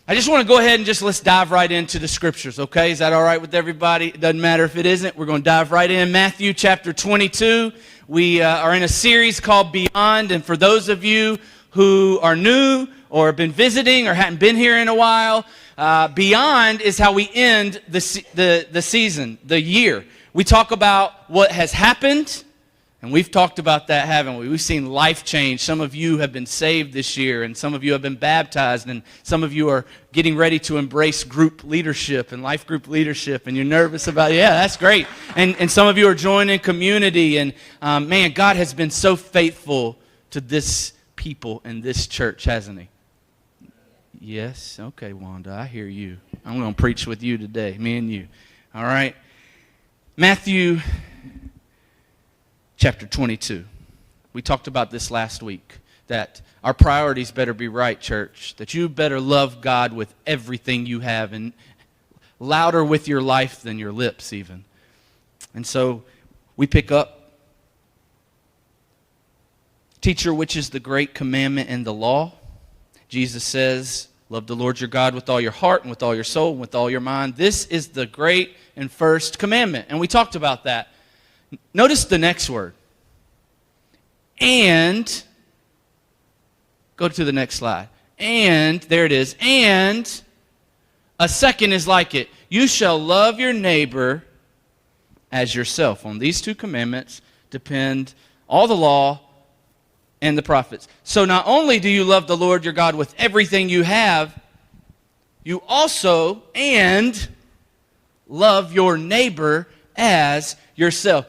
I just want to go ahead and let's dive right into the scriptures, okay? Is that all right with everybody? It doesn't matter if it isn't. We're going to dive right in. Matthew chapter 22. We are in a series called Beyond, and for those of you who are new or have been visiting or hadn't been here in a while, Beyond is how we end the season, the year. We talk about what has happened, and we've talked about that, haven't we? We've seen life change. Some of you have been saved this year, and some of you have been baptized, and some of you are getting ready to embrace group leadership and life group leadership, and you're nervous about it. Yeah, that's great. And some of you are joining community, and man, God has been so faithful to this people and this church, hasn't he? Yes? Okay, Wanda, I hear you. I'm going to preach with you today, me and you. All right? Matthew chapter 22. We talked about this last week, that our priorities better be right, church, that you better love God with everything you have and louder with your life than your lips even. And so we pick up, teacher, which is the great commandment in the law? Jesus says, love the Lord your God with all your heart and with all your soul and with all your mind. This is the great and first commandment. And we talked about that. Notice the next word. And, go to the next slide. And, there it is. And, a second is like it. You shall love your neighbor as yourself. On these two commandments depend all the law and the prophets. So not only do you love the Lord your God with everything you have, you also, and love your neighbor as yourself.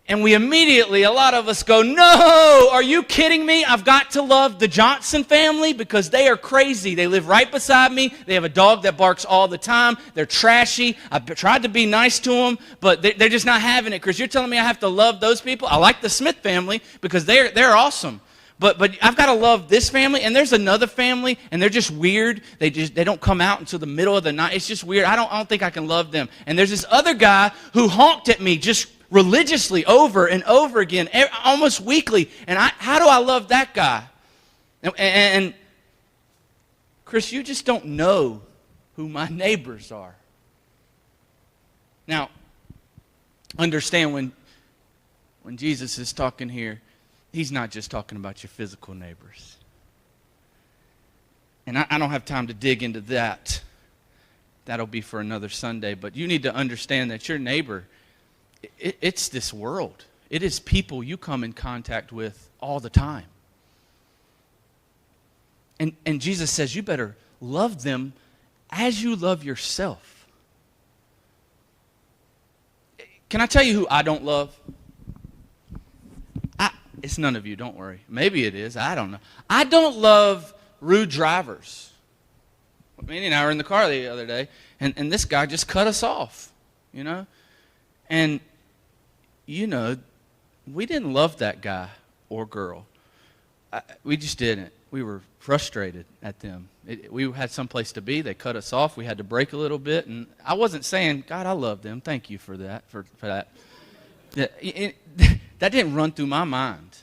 And we immediately, a lot of us go, no, are you kidding me? I've got to love the Johnson family because they are crazy. They live right beside me. They have a dog that barks all the time. They're trashy. I've tried to be nice to them, but they're just not having it. Chris, you're telling me I have to love those people? I like the Smith family because they're awesome. But I've got to love this family, and there's another family, and they're just weird. They don't come out until the middle of the night. It's just weird. I don't think I can love them. And there's this other guy who honked at me just religiously over and over again, almost weekly. And how do I love that guy? And Chris, you just don't know who my neighbors are. Now, understand when Jesus is talking here, he's not just talking about your physical neighbors. And I don't have time to dig into that. That'll be for another Sunday. But you need to understand that your neighbor, it's this world. It is people you come in contact with all the time. And Jesus says you better love them as you love yourself. Can I tell you who I don't love? It's none of you, don't worry. Maybe it is, I don't know. I don't love rude drivers. Manny and I were in the car the other day, and this guy just cut us off, you know? And, you know, we didn't love that guy or girl. We just didn't. We were frustrated at them. We had someplace to be. They cut us off. We had to brake a little bit. And I wasn't saying, God, I love them. Thank you for that. For that. That didn't run through my mind.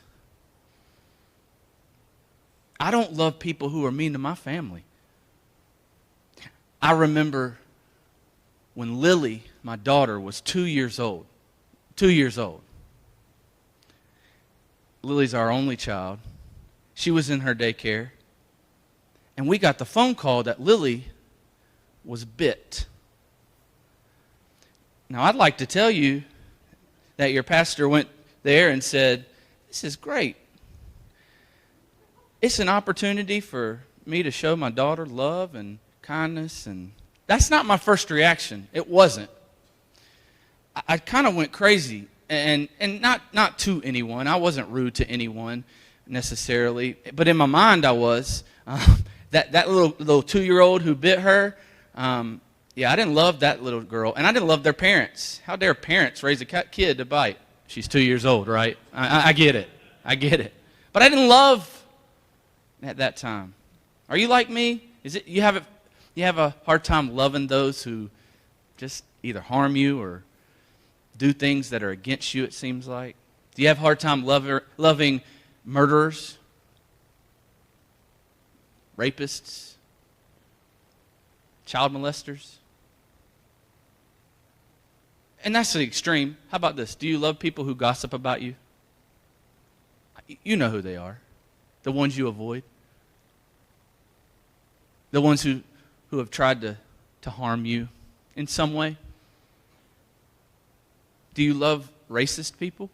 I don't love people who are mean to my family. I remember when Lily, my daughter, was 2 years old. 2 years old. Lily's our only child. She was in her daycare. And we got the phone call that Lily was bit. Now, I'd like to tell you that your pastor went there and said, this is great. It's an opportunity for me to show my daughter love and kindness. And that's not my first reaction. It wasn't. I kind of went crazy. And not to anyone. I wasn't rude to anyone necessarily. But in my mind I was. That little 2-year-old who bit her, yeah, I didn't love that little girl. And I didn't love their parents. How dare parents raise a kid to bite? She's 2 years old, right? I get it. I get it. But I didn't love at that time. Are you like me? Is it you have a hard time loving those who just either harm you or do things that are against you, it seems like? Do you have a hard time loving murderers? Rapists? child molesters. And that's the extreme. How about this? Do you love people who gossip about you? You know who they are. The ones you avoid. The ones who have tried to harm you in some way. Do you love racist people?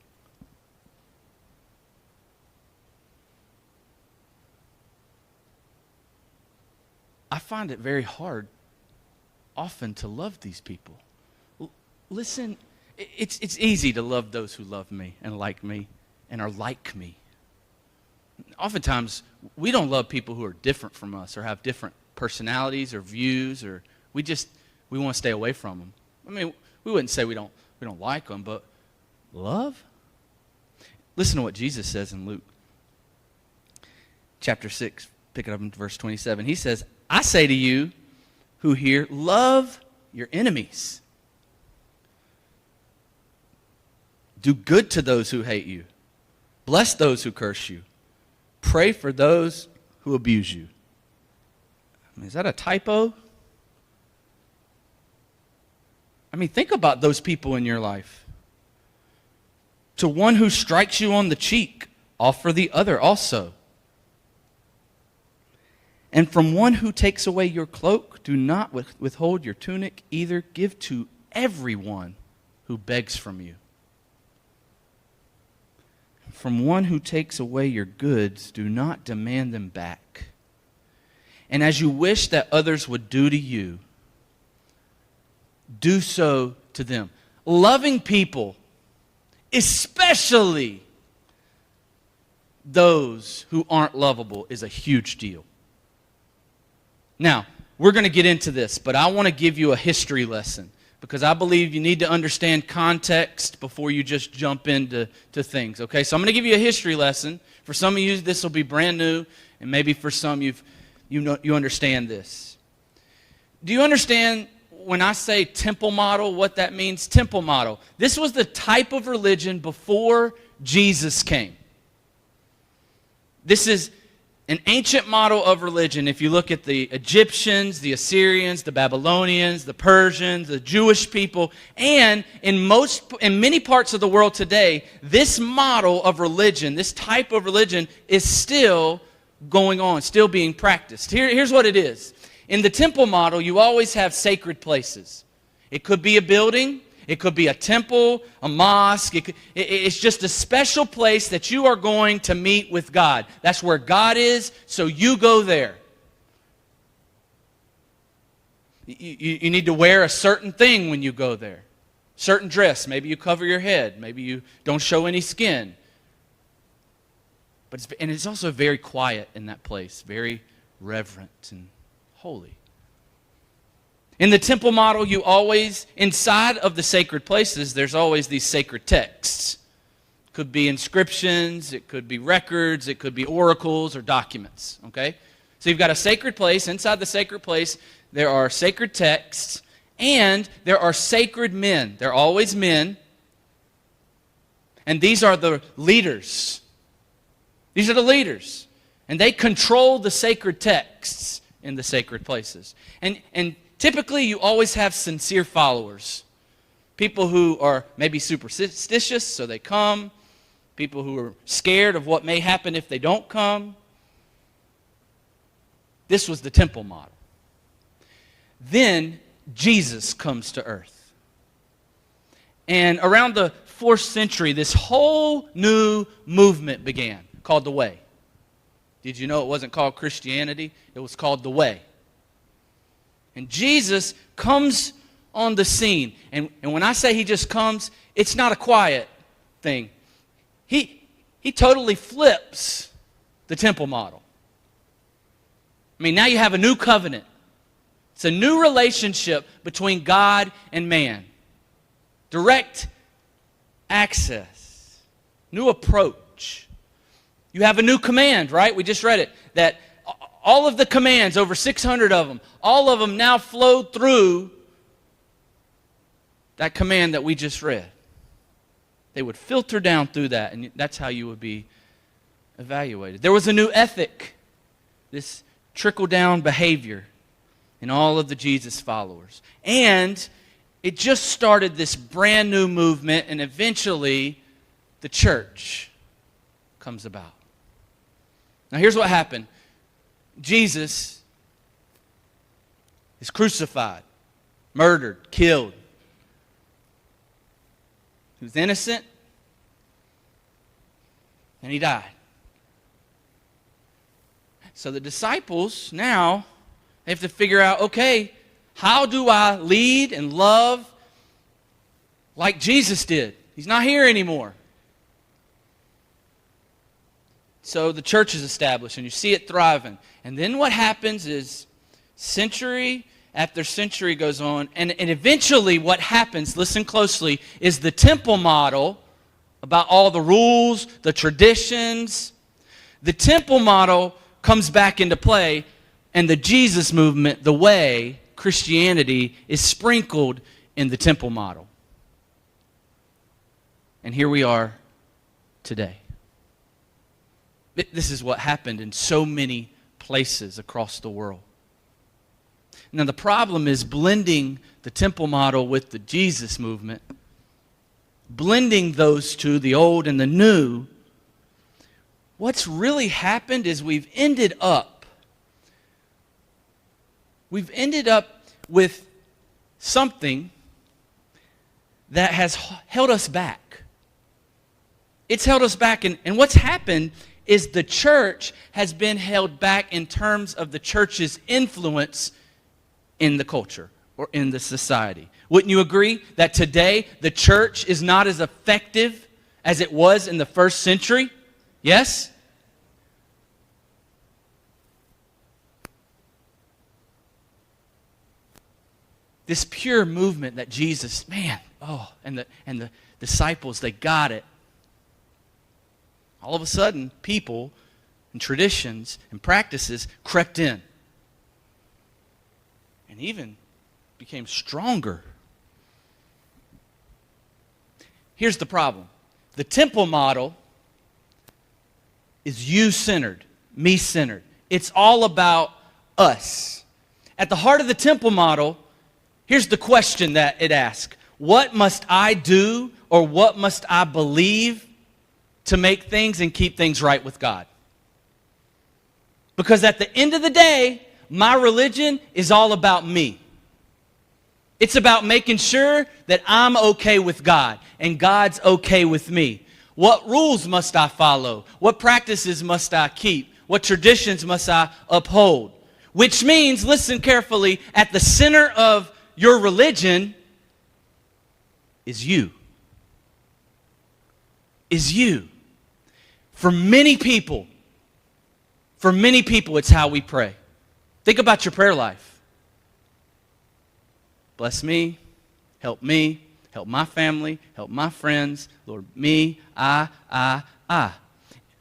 I find it very hard often to love these people. Listen, it's easy to love those who love me and are like me. Oftentimes, we don't love people who are different from us or have different personalities or views, or we want to stay away from them. I mean, we wouldn't say we don't like them, but love? Listen to what Jesus says in Luke chapter 6, pick it up in verse 27. He says, I say to you who hear, love your enemies. Do good to those who hate you. Bless those who curse you. Pray for those who abuse you. I mean, is that a typo? I mean, think about those people in your life. To one who strikes you on the cheek, offer the other also. And from one who takes away your cloak, do not withhold your tunic either. Give to everyone who begs from you. From one who takes away your goods, do not demand them back. And as you wish that others would do to you, do so to them. Loving people, especially those who aren't lovable, is a huge deal. Now, we're going to get into this, but I want to give you a history lesson because I believe you need to understand context before you just jump into things. Okay, so I'm going to give you a history lesson. For some of you, this will be brand new, and maybe for some you understand this. Do you understand when I say temple model, what that means? Temple model. This was the type of religion before Jesus came. This is an ancient model of religion. If you look at the Egyptians, the Assyrians, the Babylonians, the Persians, the Jewish people, and in many parts of the world today, this model of religion, this type of religion is still going on, still being practiced. Here's what it is. In the temple model, you always have sacred places. It could be a building. It could be a temple, a mosque. It's just a special place that you are going to meet with God. That's where God is, so you go there. You need to wear a certain thing when you go there. Certain dress. Maybe you cover your head. Maybe you don't show any skin. And it's also very quiet in that place. Very reverent and holy. In the temple model, inside of the sacred places, there's always these sacred texts. It could be inscriptions, it could be records, it could be oracles or documents, okay? So you've got a sacred place. Inside the sacred place, there are sacred texts, and there are sacred men. They're always men. And these are the leaders. These are the leaders. And they control the sacred texts in the sacred places. And typically, you always have sincere followers. People who are maybe superstitious, so they come. People who are scared of what may happen if they don't come. This was the temple model. Then Jesus comes to earth. And around the 4th century, this whole new movement began, called the Way. Did you know it wasn't called Christianity? It was called the Way. And Jesus comes on the scene. And when I say he just comes, it's not a quiet thing. He totally flips the temple model. I mean, now you have a new covenant. It's a new relationship between God and man. Direct access. New approach. You have a new command, right? We just read it. That all of the commands, over 600 of them, all of them now flow through that command that we just read. They would filter down through that, and that's how you would be evaluated. There was a new ethic, this trickle-down behavior. in all of the Jesus followers. And it just started this brand new movement, and eventually the church comes about. Now here's what happened. Jesus is crucified, murdered, killed. He was innocent, and he died. So the disciples now, they have to figure out, okay, how do I lead and love like Jesus did? He's not here anymore. So the church is established, and you see it thriving. And then what happens is century after century goes on, and eventually what happens, listen closely, is the temple model about all the rules, the traditions. The temple model comes back into play, and the Jesus movement, the way, Christianity, is sprinkled in the temple model. And here we are today. This is what happened in so many places across the world. Now the problem is blending the temple model with the Jesus movement, blending those two, the old and the new. What's really happened is we've ended up with something that has held us back. It's held us back, and what's happened is the church has been held back in terms of the church's influence in the culture or in the society. Wouldn't you agree that today the church is not as effective as it was in the first century? Yes? This pure movement that Jesus, and the disciples, they got it. All of a sudden, people and traditions and practices crept in and even became stronger. Here's the problem. The temple model is you-centered, me-centered. It's all about us. At the heart of the temple model, here's the question that it asks. What must I do, or what must I believe to make things and keep things right with God? Because at the end of the day, my religion is all about me. It's about making sure that I'm okay with God and God's okay with me. What rules must I follow? What practices must I keep? What traditions must I uphold? Which means, listen carefully, at the center of your religion is you. Is you. For many people, it's how we pray. Think about your prayer life. Bless me, help my family, help my friends, Lord, me, I.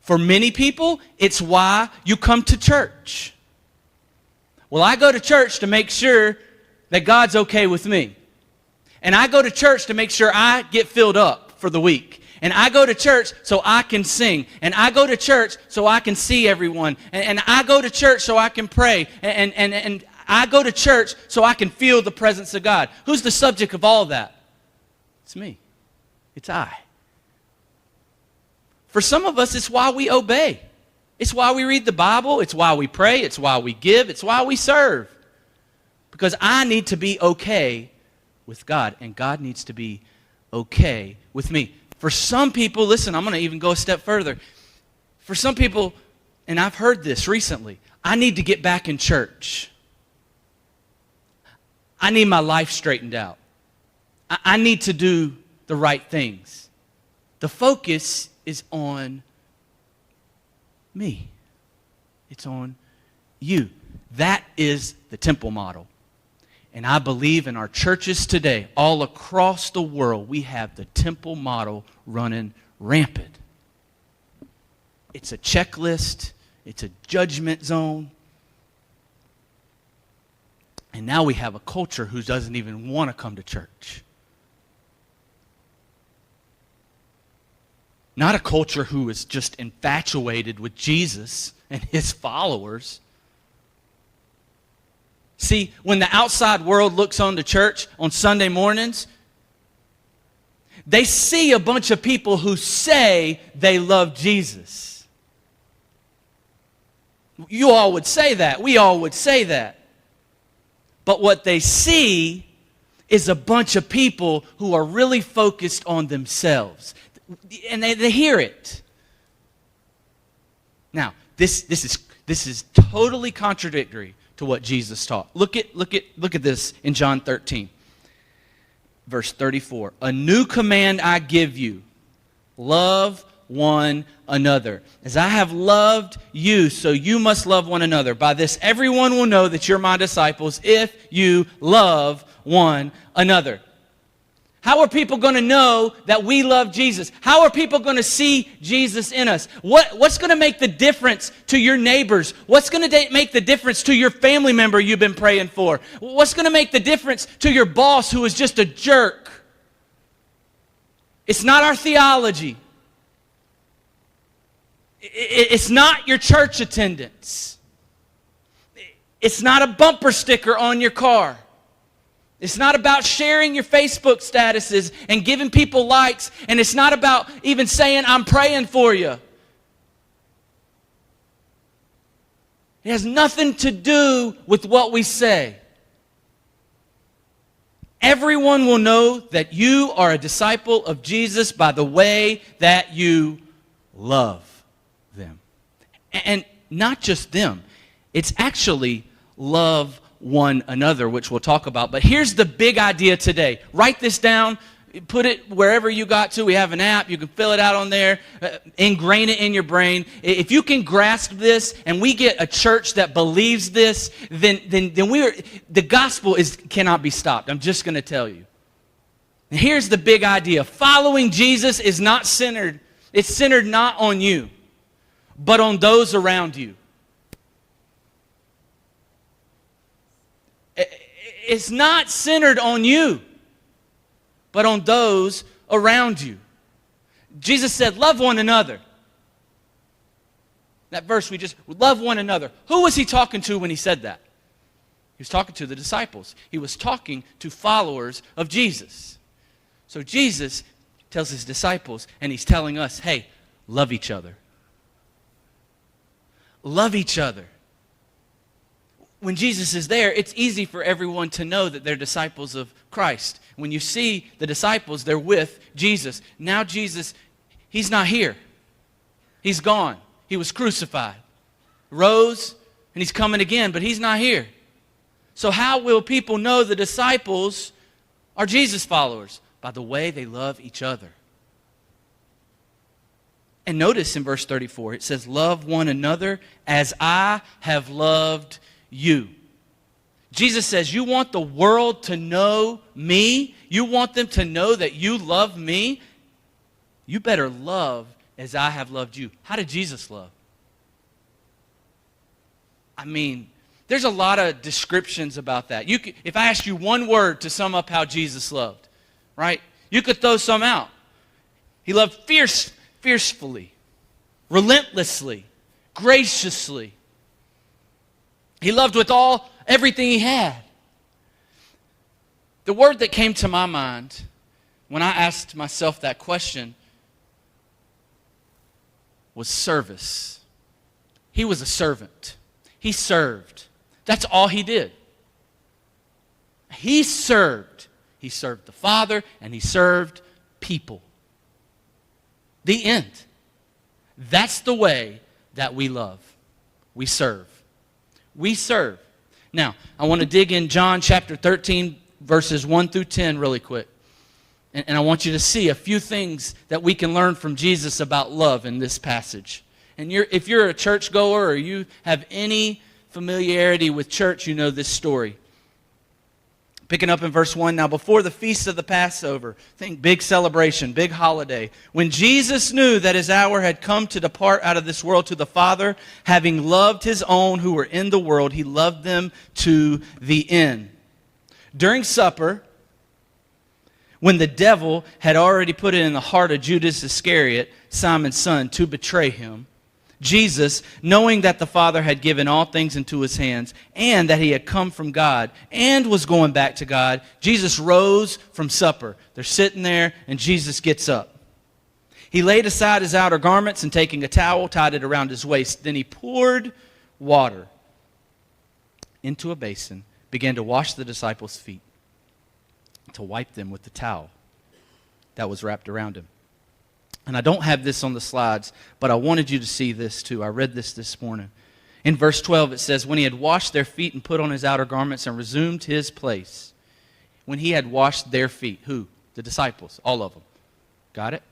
For many people, it's why you come to church. Well, I go to church to make sure that God's okay with me. And I go to church to make sure I get filled up for the week. And I go to church so I can sing. And I go to church so I can see everyone. And I go to church so I can pray. And I go to church so I can feel the presence of God. Who's the subject of all that? It's me. It's I. For some of us, it's why we obey. It's why we read the Bible. It's why we pray. It's why we give. It's why we serve. Because I need to be okay with God. And God needs to be okay with me. For some people, listen, I'm going to even go a step further. For some people, and I've heard this recently, I need to get back in church. I need my life straightened out. I need to do the right things. The focus is on me. It's on you. That is the temple model. And I believe in our churches today, all across the world, we have the temple model running rampant. It's a checklist. It's a judgment zone. And now we have a culture who doesn't even want to come to church. Not a culture who is just infatuated with Jesus and his followers. See, when the outside world looks on the church on Sunday mornings, they see a bunch of people who say they love Jesus. You all would say that. We all would say that. But what they see is a bunch of people who are really focused on themselves. And they hear it. Now, this is totally contradictory to what Jesus taught. Look at this in John 13, verse 34. A new command I give you, love one another. As I have loved you, so you must love one another. By this everyone will know that you're my disciples if you love one another. How are people going to know that we love Jesus? How are people going to see Jesus in us? What's going to make the difference to your neighbors? What's going to make the difference to your family member you've been praying for? What's going to make the difference to your boss who is just a jerk? It's not our theology. It's not your church attendance. It's not a bumper sticker on your car. It's not about sharing your Facebook statuses and giving people likes. And it's not about even saying, I'm praying for you. It has nothing to do with what we say. Everyone will know that you are a disciple of Jesus by the way that you love them. And not just them. It's actually love one another, which we'll talk about. But here's the big idea today. Write this down. Put it wherever you got to. We have an app. You can fill it out on there. Ingrain it in your brain. If you can grasp this and we get a church that believes this, then the gospel cannot be stopped. I'm just going to tell you. And here's the big idea. Following Jesus is not centered. It's centered not on you, but on those around you. It's not centered on you, but on those around you. Jesus said, love one another. That verse we just, love one another. Who was he talking to when he said that? He was talking to the disciples. He was talking to followers of Jesus. So Jesus tells his disciples, and he's telling us, hey, love each other. Love each other. When Jesus is there, it's easy for everyone to know that they're disciples of Christ. When you see the disciples, they're with Jesus. Now Jesus, he's not here. He's gone. He was crucified, rose, and he's coming again, but he's not here. So how will people know the disciples are Jesus followers? By the way they love each other. And notice in verse 34, it says, love one another as I have loved you. Jesus says, you want the world to know me? You want them to know that you love me? You better love as I have loved you. How did Jesus love? I mean, there's a lot of descriptions about that. If I asked you one word to sum up how Jesus loved, right? You could throw some out. He loved fiercely, relentlessly, graciously. He loved with everything he had. The word that came to my mind when I asked myself that question was service. He was a servant. He served. That's all he did. He served. He served the Father and he served people. The end. That's the way that we love. We serve. We serve. Now, I want to dig in John chapter 13, verses 1 through 10 really quick. And I want you to see a few things that we can learn from Jesus about love in this passage. And if you're a churchgoer or you have any familiarity with church, you know this story. Picking up in verse 1, now before the feast of the Passover, think big celebration, big holiday. When Jesus knew that his hour had come to depart out of this world to the Father, having loved his own who were in the world, he loved them to the end. During supper, when the devil had already put it in the heart of Judas Iscariot, Simon's son, to betray him, Jesus, knowing that the Father had given all things into his hands, and that he had come from God, and was going back to God, Jesus rose from supper. They're sitting there, and Jesus gets up. He laid aside his outer garments, and taking a towel, tied it around his waist. Then he poured water into a basin, began to wash the disciples' feet, to wipe them with the towel that was wrapped around him. And I don't have this on the slides, but I wanted you to see this too. I read this morning. In verse 12 it says, when he had washed their feet and put on his outer garments and resumed his place. When he had washed their feet. Who? The disciples. All of them. Got it?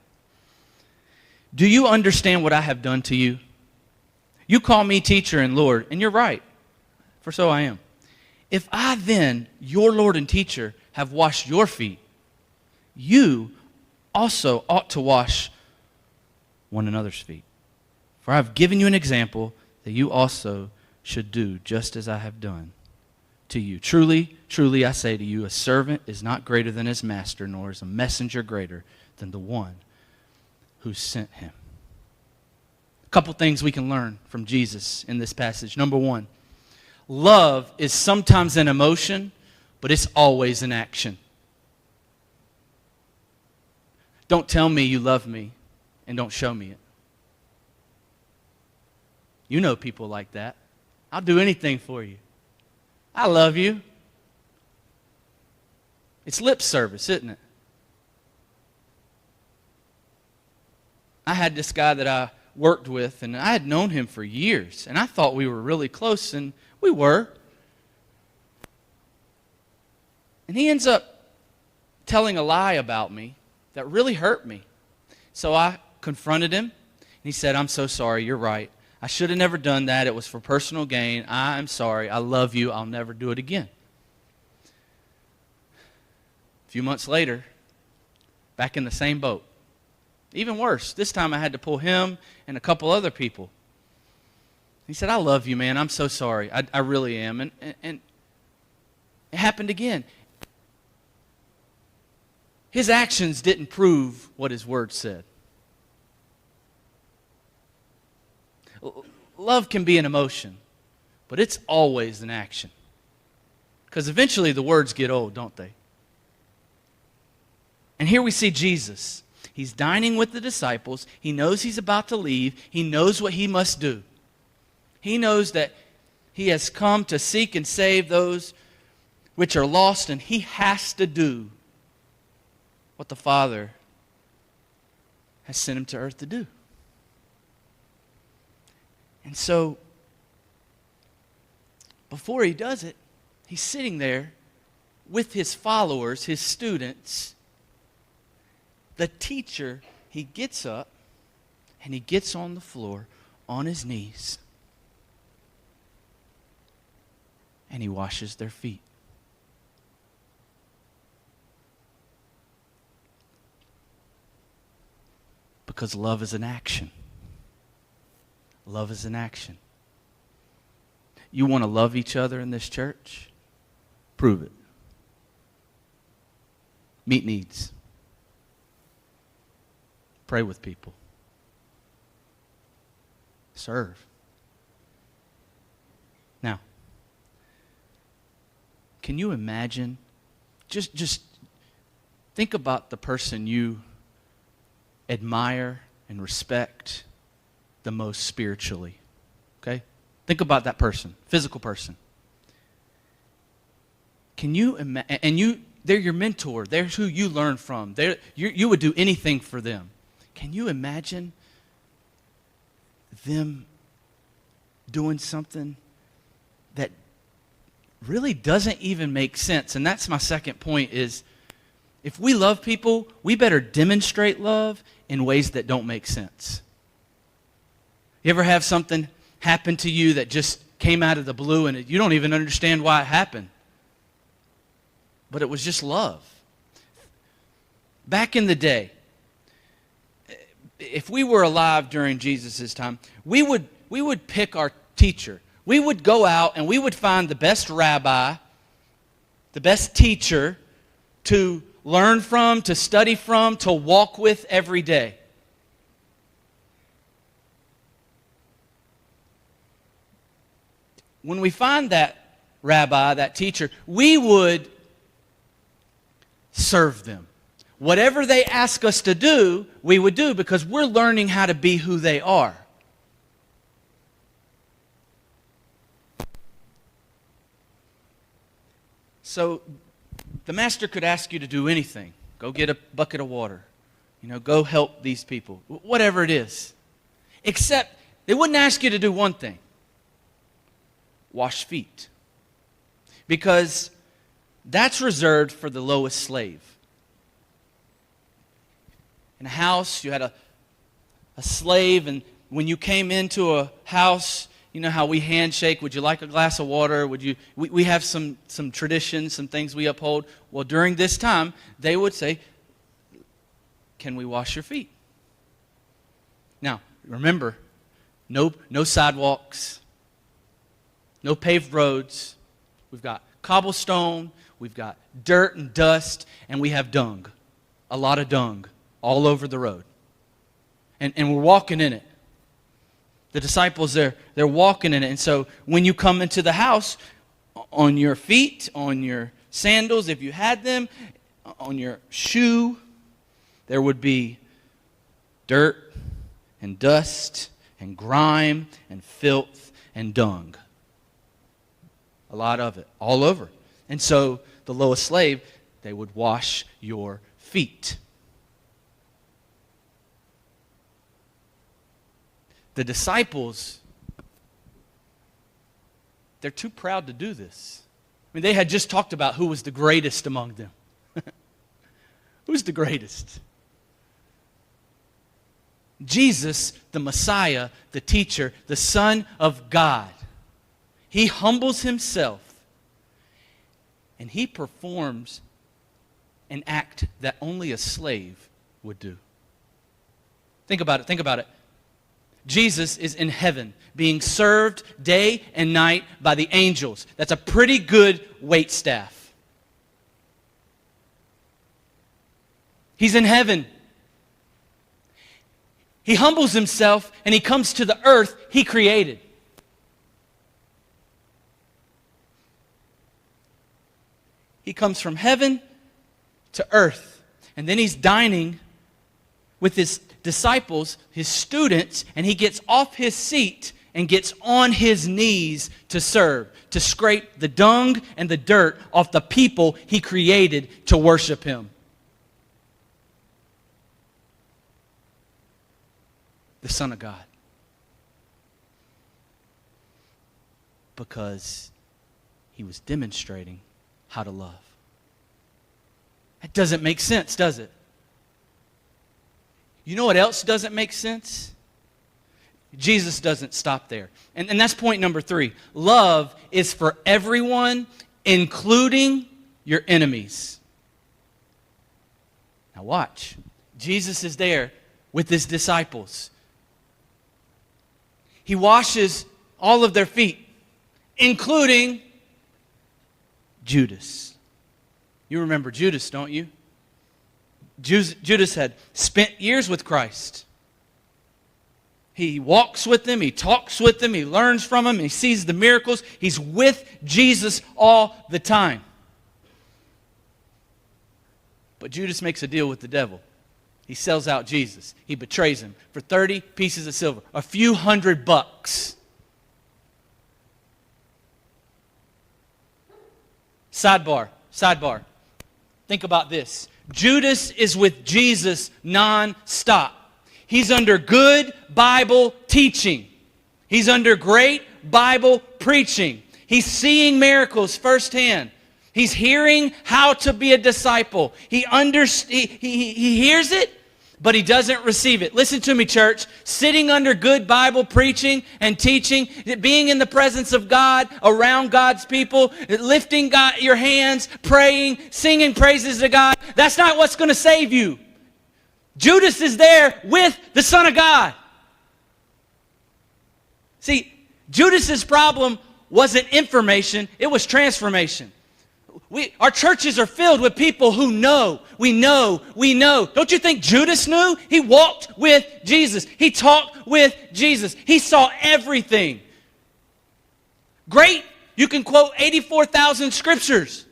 Do you understand what I have done to you? You call me teacher and Lord, and you're right, for so I am. If I then, your Lord and teacher, have washed your feet, you also ought to wash one another's feet. For I have given you an example that you also should do just as I have done to you. Truly, truly I say to you, a servant is not greater than his master, nor is a messenger greater than the one who sent him. A couple things we can learn from Jesus in this passage. Number one, love is sometimes an emotion, but it's always an action. Don't tell me you love me and don't show me it. You know people like that. I'll do anything for you. I love you. It's lip service, isn't it? I had this guy that I worked with, and I had known him for years, and I thought we were really close, and we were. And he ends up telling a lie about me that really hurt me. So I confronted him, and he said, I'm so sorry, you're right. I should have never done that. It was for personal gain. I'm sorry. I love you. I'll never do it again. A few months later, back in the same boat. Even worse, this time I had to pull him and a couple other people. He said, I love you, man. I'm so sorry. I really am. And it happened again. His actions didn't prove what his words said. Love can be an emotion, but it's always an action. Because eventually the words get old, don't they? And here we see Jesus. He's dining with the disciples. He knows he's about to leave. He knows what he must do. He knows that he has come to seek and save those which are lost, and he has to do what the Father has sent him to earth to do. And so, before he does it, he's sitting there with his followers, his students. The teacher, he gets up and he gets on the floor on his knees and he washes their feet. Because love is an action. Love is an action. You want to love each other in this church? Prove it. Meet needs. Pray with people. Serve. Now, can you imagine? Just think about the person you admire and respect the most spiritually. Okay? Think about that person, physical person. Can you imagine? And they're your mentor. They're who you learn from. You would do anything for them. Can you imagine them doing something that really doesn't even make sense? And that's my second point is, if we love people, we better demonstrate love in ways that don't make sense. You ever have something happen to you that just came out of the blue and you don't even understand why it happened? But it was just love. Back in the day, if we were alive during Jesus' time, we would pick our teacher. We would go out and we would find the best rabbi, the best teacher to learn from, to study from, to walk with every day. when we find that rabbi, that teacher, we would serve them. Whatever they ask us to do, we would do because we're learning how to be who they are. So the master could ask you to do anything. Go get a bucket of water. Go help these people. Whatever it is. Except they wouldn't ask you to do one thing. Wash feet. Because that's reserved for the lowest slave. In a house, you had a slave, and when you came into a house, you know how we handshake, would you like a glass of water? We have some traditions, some things we uphold. Well, during this time, they would say, can we wash your feet? Now, remember, no sidewalks, no paved roads. We've got cobblestone, we've got dirt and dust, and we have dung. A lot of dung all over the road. And we're walking in it. The disciples, they're walking in it. And so when you come into the house, on your feet, on your sandals, if you had them, on your shoe, there would be dirt and dust and grime and filth and dung. A lot of it, all over. And so the lowest slave, they would wash your feet. The disciples, they're too proud to do this. I mean, they had just talked about who was the greatest among them. Who's the greatest? Jesus, the Messiah, the teacher, the Son of God. He humbles himself and he performs an act that only a slave would do. Think about it. Jesus is in heaven being served day and night by the angels. That's a pretty good waitstaff. He's in heaven. He humbles himself and he comes to the earth he created. He comes from heaven to earth. And then he's dining with his disciples, his students, and he gets off his seat and gets on his knees to serve, to scrape the dung and the dirt off the people he created to worship him. The Son of God. Because he was demonstrating how to love. That doesn't make sense, does it? You know what else doesn't make sense? Jesus doesn't stop there. And that's point number 3. Love is for everyone, including your enemies. Now watch. Jesus is there with his disciples. He washes all of their feet, including Judas. You remember Judas, don't you? Judas had spent years with Christ. He walks with him, he talks with him, he learns from him, he sees the miracles. He's with Jesus all the time. But Judas makes a deal with the devil. He sells out Jesus. He betrays him for 30 pieces of silver, a few $100. Sidebar. Think about this. Judas is with Jesus non-stop. He's under good Bible teaching. He's under great Bible preaching. He's seeing miracles firsthand. He's hearing how to be a disciple. He hears it, but he doesn't receive it. Listen to me, church. Sitting under good Bible preaching and teaching, being in the presence of God, around God's people, lifting your hands, praying, singing praises to God, that's not what's going to save you. Judas is there with the Son of God. See, Judas's problem wasn't information, it was transformation. Our churches are filled with people who know. We know. Don't you think Judas knew? He walked with Jesus. He talked with Jesus. He saw everything. Great. You can quote 84,000 scriptures.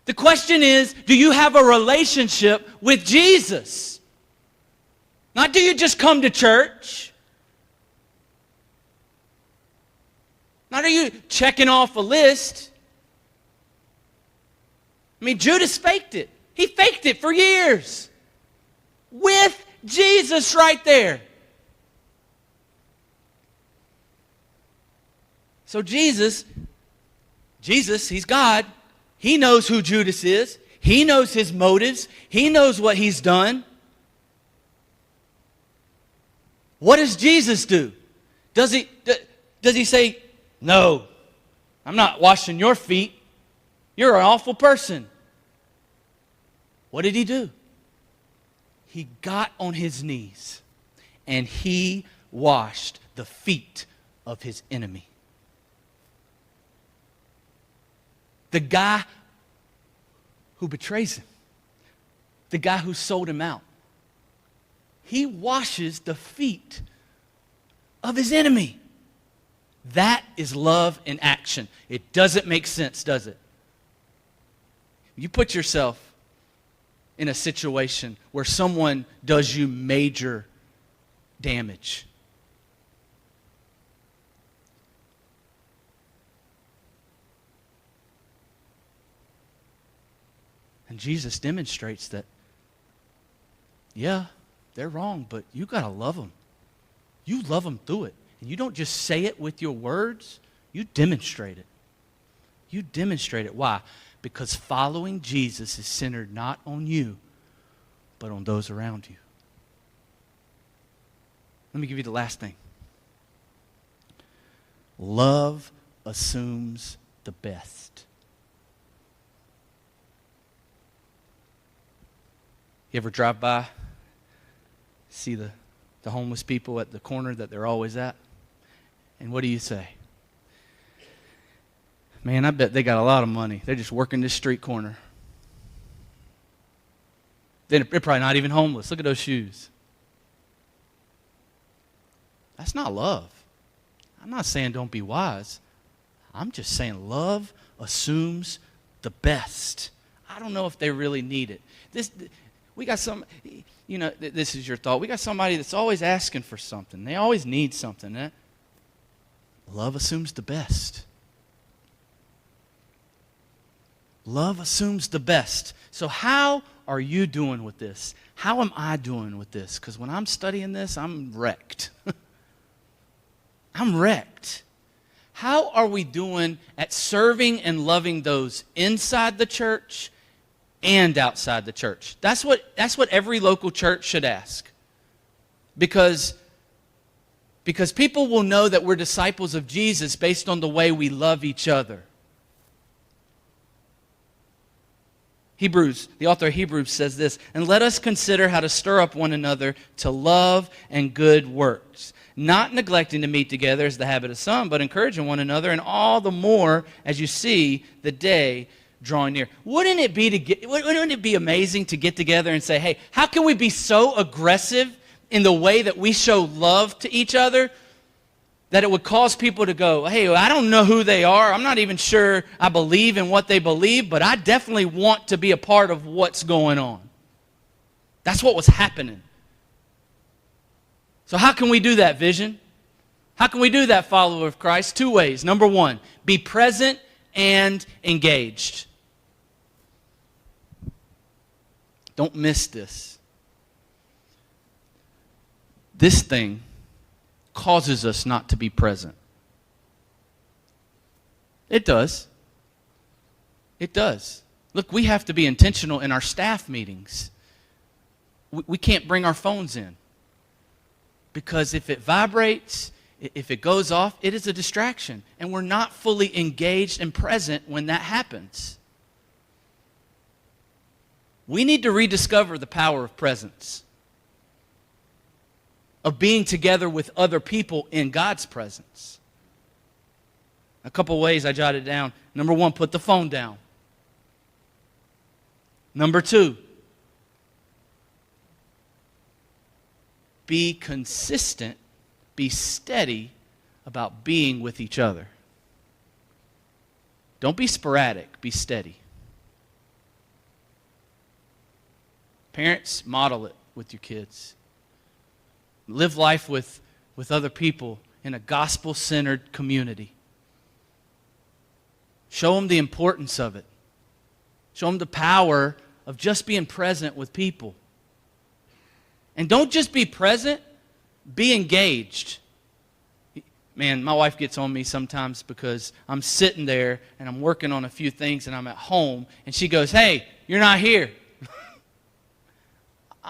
The question is, do you have a relationship with Jesus? Not do you just come to church? Not are you checking off a list? I mean, Judas faked it. He faked it for years. With Jesus right there. So Jesus, he's God. He knows who Judas is. He knows his motives. He knows what he's done. What does Jesus do? Does he say, no, I'm not washing your feet. You're an awful person. What did he do? He got on his knees and he washed the feet of his enemy. The guy who betrays him. The guy who sold him out. He washes the feet of his enemy. That is love in action. It doesn't make sense, does it? You put yourself in a situation where someone does you major damage. And Jesus demonstrates that, yeah, they're wrong, but you got to love them. You love them through it. And you don't just say it with your words, you demonstrate it. You demonstrate it. Why? Because following Jesus is centered not on you, but on those around you. Let me give you the last thing. Love assumes the best. You ever drive by, see the homeless people at the corner that they're always at? And what do you say? Man, I bet they got a lot of money. They're just working this street corner. They're probably not even homeless. Look at those shoes. That's not love. I'm not saying don't be wise. I'm just saying love assumes the best. I don't know if they really need it. We got some, this is your thought. We got somebody that's always asking for something. They always need something. Love assumes the best. Love assumes the best. So how are you doing with this? How am I doing with this? Because when I'm studying this, I'm wrecked. I'm wrecked. How are we doing at serving and loving those inside the church and outside the church? That's what every local church should ask. Because people will know that we're disciples of Jesus based on the way we love each other. The author of Hebrews says this, and let us consider how to stir up one another to love and good works, not neglecting to meet together as the habit of some, but encouraging one another, and all the more as you see the day drawing near. Wouldn't it be amazing to get together and say, hey, how can we be so aggressive in the way that we show love to each other that it would cause people to go, hey, I don't know who they are. I'm not even sure I believe in what they believe, but I definitely want to be a part of what's going on. That's what was happening. So how can we do that, Vision? How can we do that, follower of Christ? 2 ways. Number 1, be present and engaged. Don't miss this. This thing causes us not to be present. It does. It does. Look, we have to be intentional in our staff meetings. We can't bring our phones in. Because if it vibrates, if it goes off, it is a distraction. And we're not fully engaged and present when that happens. We need to rediscover the power of presence. Of being together with other people in God's presence. A couple ways I jotted down. Number 1, put the phone down. Number 2, be consistent, be steady about being with each other. Don't be sporadic, be steady. Parents, model it with your kids. Live life with other people in a gospel-centered community. Show them the importance of it. Show them the power of just being present with people. And don't just be present, be engaged. Man, my wife gets on me sometimes because I'm sitting there and I'm working on a few things and I'm at home and she goes, "Hey, you're not here."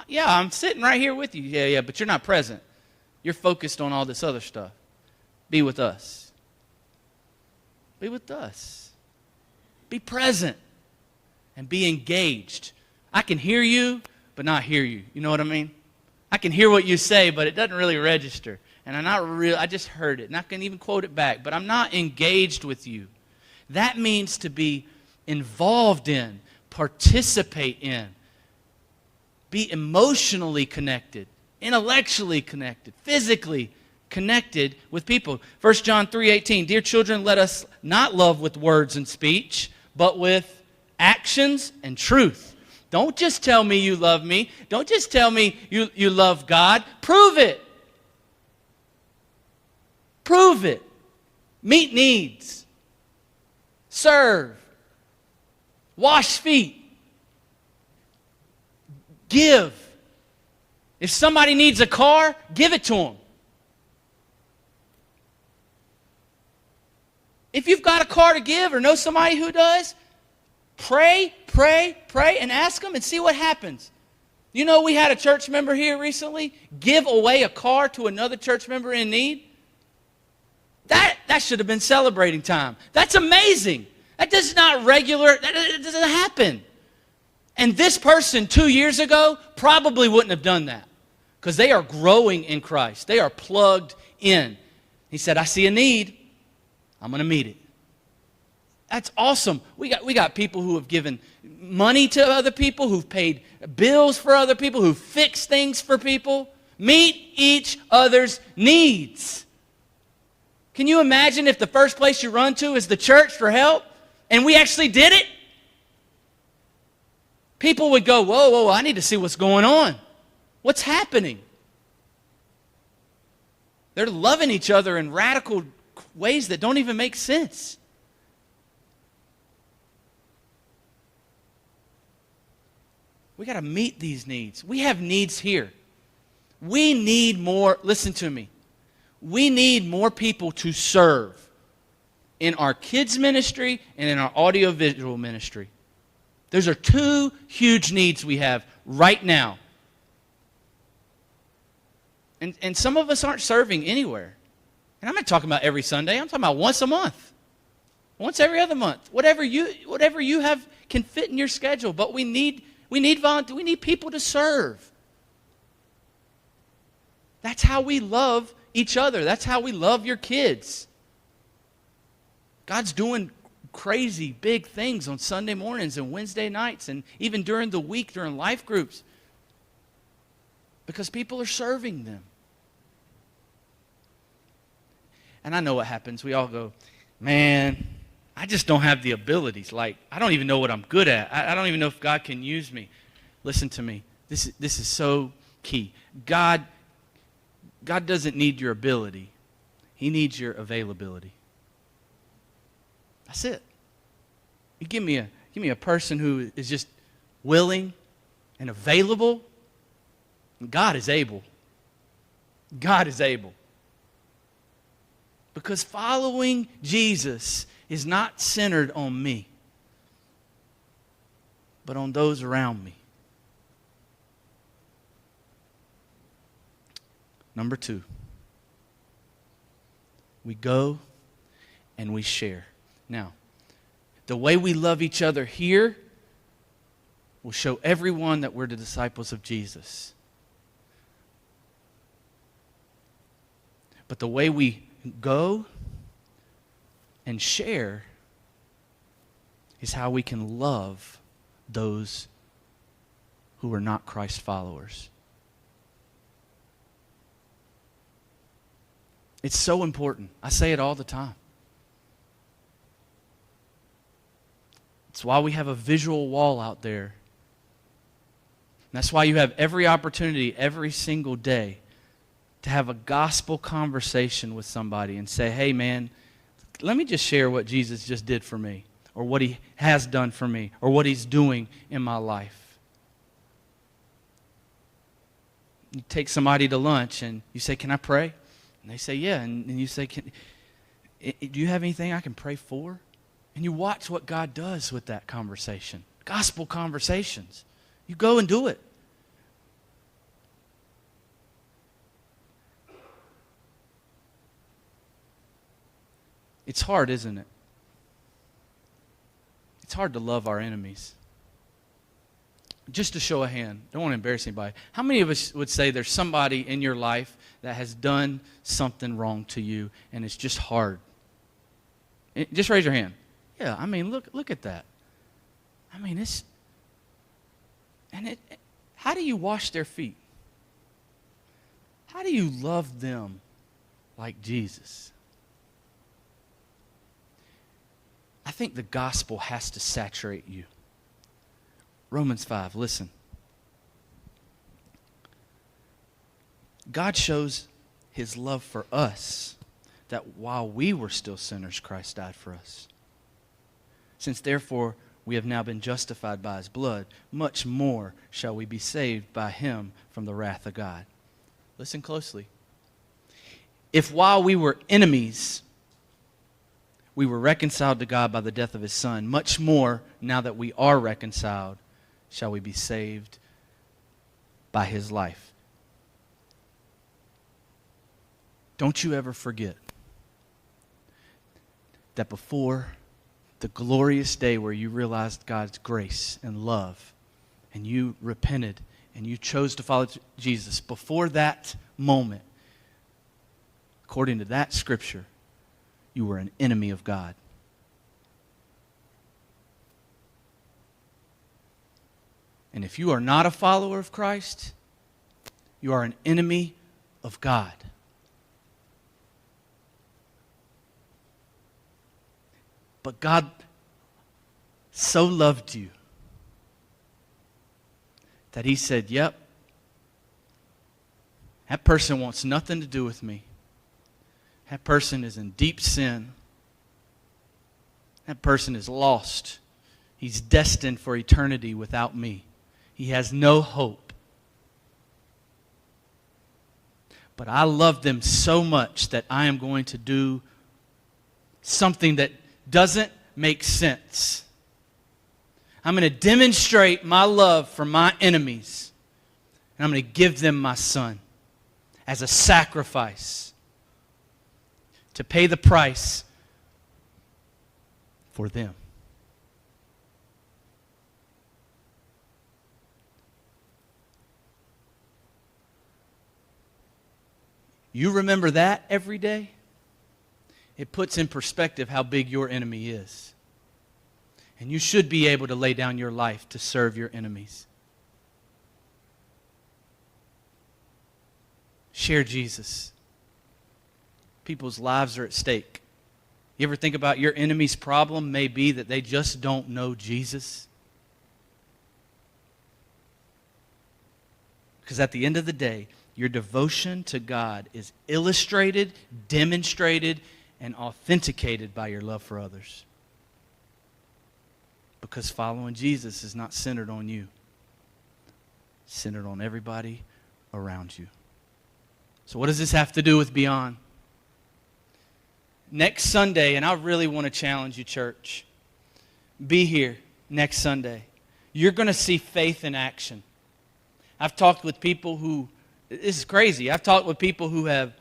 "Yeah, I'm sitting right here with you." Yeah, but you're not present. You're focused on all this other stuff. Be with us. Be with us. Be present and be engaged. I can hear you, but not hear you. You know what I mean? I can hear what you say, but it doesn't really register. And I just heard it, and I can even quote it back, but I'm not engaged with you. That means to be involved in, participate in, be emotionally connected, intellectually connected, physically connected with people. 1 John 3:18, "Dear children, let us not love with words and speech, but with actions and truth." Don't just tell me you love me. Don't just tell me you love God. Prove it. Prove it. Meet needs. Serve. Wash feet. Give. If somebody needs a car, give it to them. If you've got a car to give or know somebody who does, pray, and ask them and see what happens. You know, we had a church member here recently give away a car to another church member in need. That should have been celebrating time. That's amazing. That doesn't happen. And this person 2 years ago probably wouldn't have done that because they are growing in Christ. They are plugged in. He said, "I see a need. I'm going to meet it." That's awesome. We got people who have given money to other people, who've paid bills for other people, who fix things for people. Meet each other's needs. Can you imagine if the first place you run to is the church for help and we actually did it? People would go, whoa, I need to see what's going on. What's happening? They're loving each other in radical ways that don't even make sense. We got to meet these needs. We have needs here. We need more, listen to me. We need more people to serve in our kids' ministry and in our audiovisual ministry. Those are two huge needs we have right now. And some of us aren't serving anywhere. And I'm not talking about every Sunday. I'm talking about once a month. Once every other month. Whatever you have can fit in your schedule. But we need people to serve. That's how we love each other. That's how we love your kids. God's doing crazy big things on Sunday mornings and Wednesday nights and even during the week during life groups because people are serving them. And I know what happens. We all go, "Man, I just don't have the abilities. Like, I don't even know what I'm good at. I don't even know if God can use me." Listen to me. This is so key. God doesn't need your ability. He needs your availability. That's it. You give me a person who is just willing and available. God is able. God is able. Because following Jesus is not centered on me, but on those around me. Number 2, we go and we share. Now, the way we love each other here will show everyone that we're the disciples of Jesus. But the way we go and share is how we can love those who are not Christ followers. It's so important. I say it all the time. It's why we have a visual wall out there. And that's why you have every opportunity every single day to have a gospel conversation with somebody and say, hey man, let me just share what Jesus just did for me, or what he has done for me, or what he's doing in my life. You take somebody to lunch and you say, can I pray? And they say, yeah. And you say, do you have anything I can pray for? And you watch what God does with that conversation. Gospel conversations. You go and do it. It's hard, isn't it? It's hard to love our enemies. Just to show a hand, don't want to embarrass anybody. How many of us would say there's somebody in your life that has done something wrong to you and it's just hard? Just raise your hand. Yeah, I mean, look at that. I mean, how do you wash their feet? How do you love them like Jesus? I think the gospel has to saturate you. Romans 5, listen. God shows his love for us, that while we were still sinners, Christ died for us. Since therefore we have now been justified by his blood, much more shall we be saved by him from the wrath of God. Listen closely. If while we were enemies, we were reconciled to God by the death of his Son, much more, now that we are reconciled, shall we be saved by his life. Don't you ever forget that before the glorious day where you realized God's grace and love, and you repented, and you chose to follow Jesus, before that moment, according to that scripture, you were an enemy of God. And if you are not a follower of Christ, you are an enemy of God. But God so loved you that he said, yep, that person wants nothing to do with me. That person is in deep sin. That person is lost. He's destined for eternity without me. He has no hope. But I love them so much that I am going to do something that doesn't make sense. I'm going to demonstrate my love for my enemies, and I'm going to give them my Son as a sacrifice to pay the price for them. You remember that every day? It puts in perspective how big your enemy is. And you should be able to lay down your life to serve your enemies. Share Jesus. People's lives are at stake. You ever think about your enemy's problem may be that they just don't know Jesus? Because at the end of the day, your devotion to God is illustrated, demonstrated, and authenticated by your love for others. Because following Jesus is not centered on you. It's centered on everybody around you. So what does this have to do with Beyond? Next Sunday, and I really want to challenge you, church, be here next Sunday. You're going to see faith in action. I've talked with people who, this is crazy, I've talked with people who have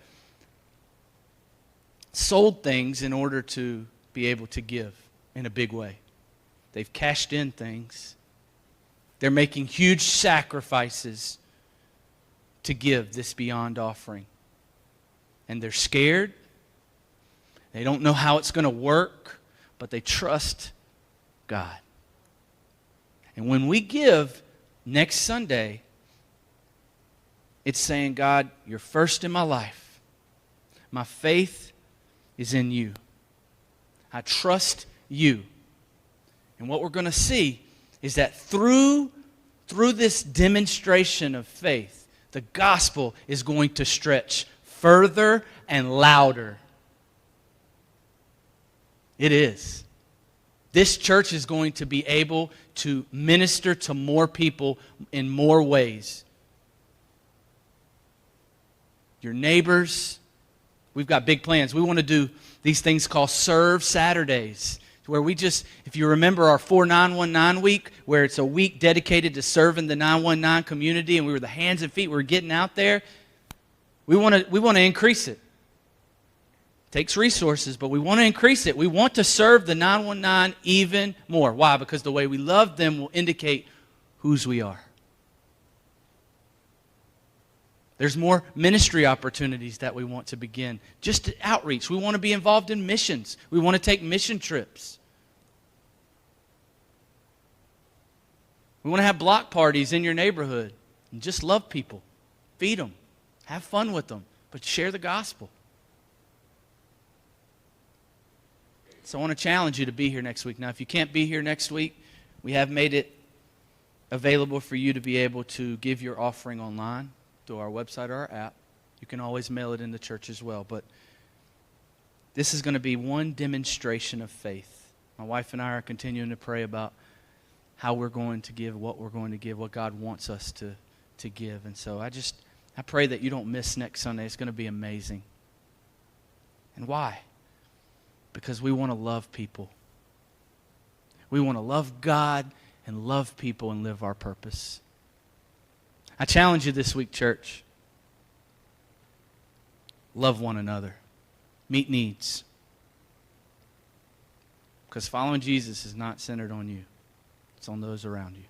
sold things in order to be able to give in a big way. They've cashed in things. They're making huge sacrifices to give this Beyond offering. And they're scared. They don't know how it's going to work, but they trust God. And when we give next Sunday, it's saying, God, you're first in my life. My faith is in you. I trust you. And what we're going to see is that through this demonstration of faith, the gospel is going to stretch further and louder. It is. This church is going to be able to minister to more people in more ways. Your neighbors. We've got big plans. We want to do these things called Serve Saturdays, where we just, if you remember our 4-919 week, where it's a week dedicated to serving the 919 community, and we were the hands and feet, we were getting out there. We want to increase it. It takes resources, but we want to increase it. We want to serve the 919 even more. Why? Because the way we love them will indicate whose we are. There's more ministry opportunities that we want to begin. Just outreach. We want to be involved in missions. We want to take mission trips. We want to have block parties in your neighborhood and just love people. Feed them. Have fun with them. But share the gospel. So I want to challenge you to be here next week. Now, if you can't be here next week, we have made it available for you to be able to give your offering online through our website or our app. You can always mail it in the church as well. But this is going to be one demonstration of faith. My wife and I are continuing to pray about how we're going to give, what we're going to give, what God wants us to give. And so I pray that you don't miss next Sunday. It's going to be amazing. And why? Because we want to love people. We want to love God and love people and live our purpose. I challenge you this week, church. Love one another. Meet needs. Because following Jesus is not centered on you. It's on those around you.